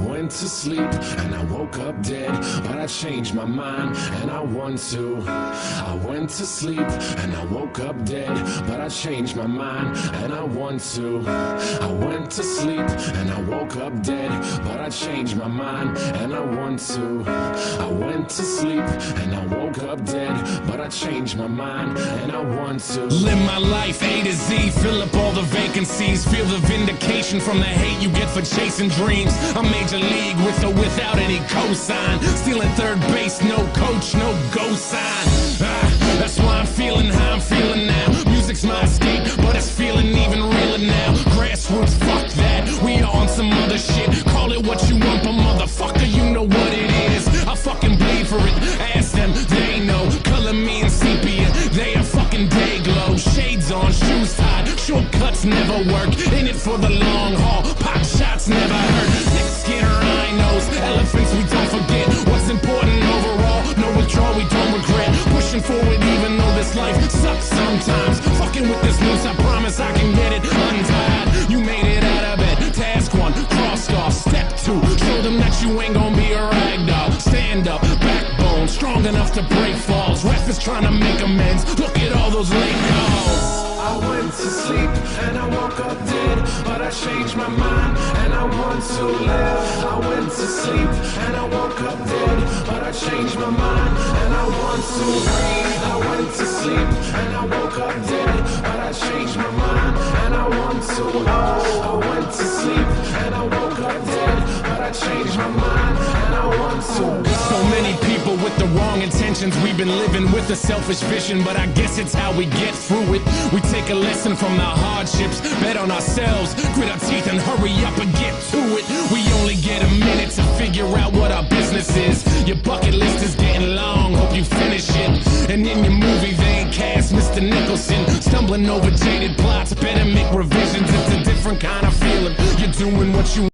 went to sleep and I woke up dead, but I changed my mind and I want to. I went to sleep and I woke up dead, but I changed my mind and I want to. I went to sleep and I woke up dead, but I changed my mind and I want to. I went to sleep and I woke up dead, but I changed my mind and I want to. Live my life A to Z, fill up all the vacancies, feel the vindication from the hate you get for chasing dreams. I'm major league with or without any cosign, stealing third base, no coach, no go sign. That's why I'm feeling how I'm feeling now. Music's my escape, but it's feeling even realer now. Grassroots, fuck that, we on some other shit. Call it what you want, but motherfucker, you know what it is. I fucking bleed for it, ask them, they know. Color me in sepia, they a fucking day glow. Shades on, shoes tied, shortcuts never work. In it for the long haul, pop shots never hurt. Thick skin, rhinos, elephants we don't forget. What's important overall, no withdrawal we don't regret. Pushing forward even though this life sucks sometimes. Fucking with this noose, I promise I can get it untied. You made it out of bed, task one, crossed off. Step two, show them that you ain't gonna be a ragdoll. Stand up, backbone, strong enough to break falls. Ref is trying to make amends, look at all those late calls. I went to sleep and I woke up dead, but I changed my mind and I want to live. I went to sleep and I woke up dead, but I changed my mind and I want to breathe. I went to sleep and I woke up dead, but I changed my mind and I want to. I went to sleep and I woke up dead, but I changed my mind and I want to. So many people with the wrong intentions, we've been living with a selfish vision, but I guess it's how we get through it. We take a lesson from the hardships, bet on ourselves, grit our teeth and hurry up and get to it. We only get a minute to figure out what our business is. Your bucket list is getting long, hope you finish it. And in your movie they ain't cast Mr. Nicholson, stumbling over jaded plots, better make revisions. It's a different kind of feeling, you're doing what you